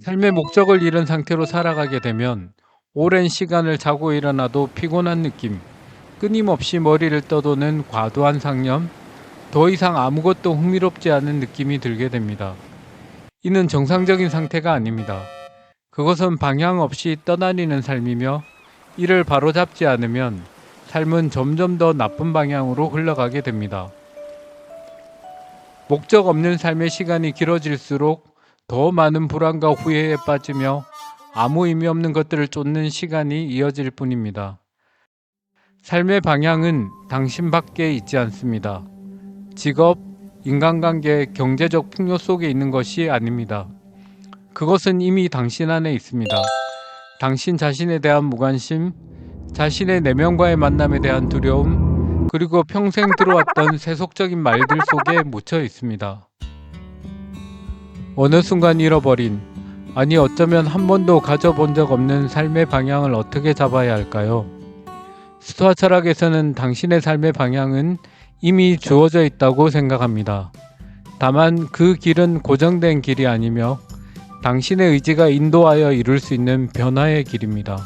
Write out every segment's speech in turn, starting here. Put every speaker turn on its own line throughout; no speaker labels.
삶의 목적을 잃은 상태로 살아가게 되면 오랜 시간을 자고 일어나도 피곤한 느낌, 끊임없이 머리를 떠도는 과도한 상념, 더 이상 아무것도 흥미롭지 않은 느낌이 들게 됩니다. 이는 정상적인 상태가 아닙니다. 그것은 방향 없이 떠다니는 삶이며 이를 바로잡지 않으면 삶은 점점 더 나쁜 방향으로 흘러가게 됩니다. 목적 없는 삶의 시간이 길어질수록 더 많은 불안과 후회에 빠지며 아무 의미 없는 것들을 쫓는 시간이 이어질 뿐입니다. 삶의 방향은 당신밖에 있지 않습니다. 직업, 인간관계, 경제적 풍요 속에 있는 것이 아닙니다. 그것은 이미 당신 안에 있습니다. 당신 자신에 대한 무관심, 자신의 내면과의 만남에 대한 두려움, 그리고 평생 들어왔던 세속적인 말들 속에 묻혀 있습니다. 어느 순간 잃어버린, 아니 어쩌면 한 번도 가져본 적 없는 삶의 방향을 어떻게 잡아야 할까요? 스토아 철학에서는 당신의 삶의 방향은 이미 주어져 있다고 생각합니다. 다만 그 길은 고정된 길이 아니며 당신의 의지가 인도하여 이룰 수 있는 변화의 길입니다.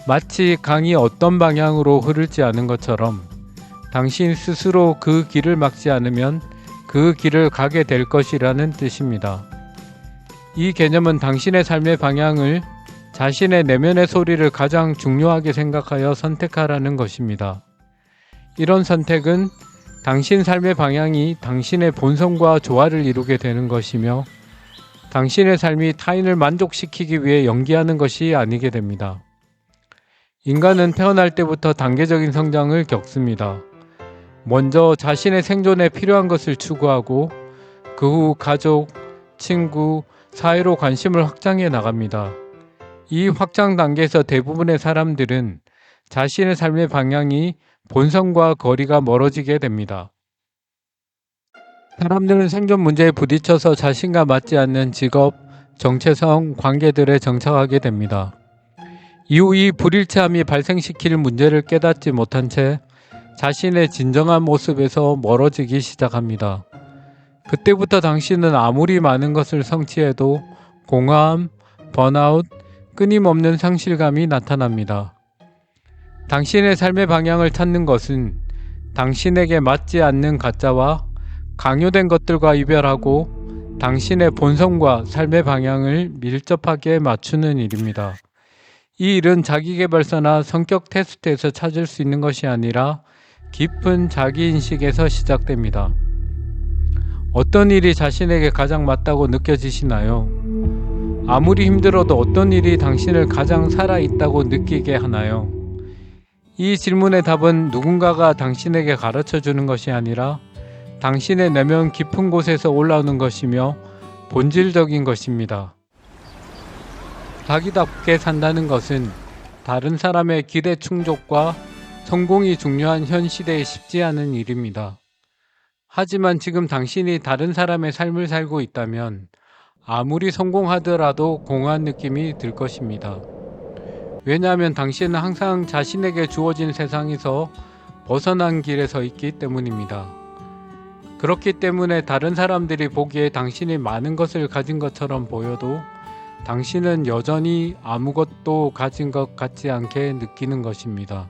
마치 강이 어떤 방향으로 흐를지 아는 것처럼 당신 스스로 그 길을 막지 않으면 그 길을 가게 될 것이라는 뜻입니다. 이 개념은 당신의 삶의 방향을 자신의 내면의 소리를 가장 중요하게 생각하여 선택하라는 것입니다. 이런 선택은 당신 삶의 방향이 당신의 본성과 조화를 이루게 되는 것이며 당신의 삶이 타인을 만족시키기 위해 연기하는 것이 아니게 됩니다. 인간은 태어날 때부터 단계적인 성장을 겪습니다. 먼저 자신의 생존에 필요한 것을 추구하고 그 후 가족, 친구, 사회로 관심을 확장해 나갑니다. 이 확장 단계에서 대부분의 사람들은 자신의 삶의 방향이 본성과 거리가 멀어지게 됩니다. 사람들은 생존 문제에 부딪혀서 자신과 맞지 않는 직업, 정체성, 관계들에 정착하게 됩니다. 이후 이 불일치함이 발생시킬 문제를 깨닫지 못한 채 자신의 진정한 모습에서 멀어지기 시작합니다. 그때부터 당신은 아무리 많은 것을 성취해도 공허함, 번아웃, 끊임없는 상실감이 나타납니다. 당신의 삶의 방향을 찾는 것은 당신에게 맞지 않는 가짜와 강요된 것들과 이별하고 당신의 본성과 삶의 방향을 밀접하게 맞추는 일입니다. 이 일은 자기계발서나 성격 테스트에서 찾을 수 있는 것이 아니라 깊은 자기인식에서 시작됩니다. 어떤 일이 자신에게 가장 맞다고 느껴지시나요? 아무리 힘들어도 어떤 일이 당신을 가장 살아있다고 느끼게 하나요? 이 질문의 답은 누군가가 당신에게 가르쳐 주는 것이 아니라 당신의 내면 깊은 곳에서 올라오는 것이며 본질적인 것입니다. 자기답게 산다는 것은 다른 사람의 기대 충족과 성공이 중요한 현 시대에 쉽지 않은 일입니다. 하지만 지금 당신이 다른 사람의 삶을 살고 있다면 아무리 성공하더라도 공허한 느낌이 들 것입니다. 왜냐하면 당신은 항상 자신에게 주어진 세상에서 벗어난 길에 서 있기 때문입니다. 그렇기 때문에 다른 사람들이 보기에 당신이 많은 것을 가진 것처럼 보여도 당신은 여전히 아무것도 가진 것 같지 않게 느끼는 것입니다.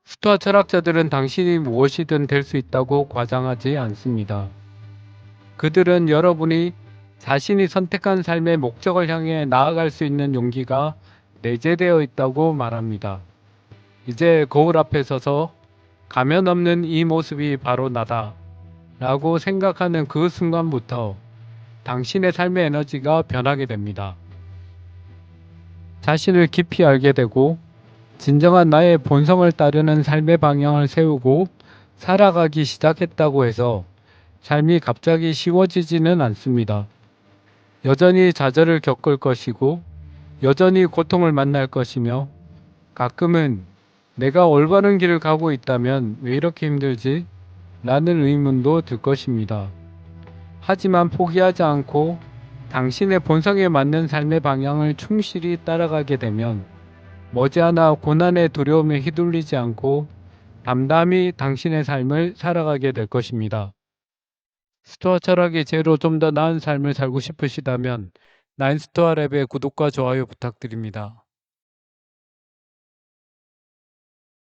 스토아 철학자들은 당신이 무엇이든 될 수 있다고 과장하지 않습니다. 그들은 여러분이 자신이 선택한 삶의 목적을 향해 나아갈 수 있는 용기가 내재되어 있다고 말합니다. 이제 거울 앞에 서서 가면 없는 이 모습이 바로 나다 라고 생각하는 그 순간부터 당신의 삶의 에너지가 변하게 됩니다. 자신을 깊이 알게 되고 진정한 나의 본성을 따르는 삶의 방향을 세우고 살아가기 시작했다고 해서 삶이 갑자기 쉬워지지는 않습니다. 여전히 좌절을 겪을 것이고 여전히 고통을 만날 것이며 가끔은 내가 올바른 길을 가고 있다면 왜 이렇게 힘들지? 라는 의문도 들 것입니다. 하지만 포기하지 않고 당신의 본성에 맞는 삶의 방향을 충실히 따라가게 되면 머지않아 고난의 두려움에 휘둘리지 않고 담담히 당신의 삶을 살아가게 될 것입니다. 스토아 철학의 제로 좀 더 나은 삶을 살고 싶으시다면 나인스토어 랩의 구독과 좋아요 부탁드립니다.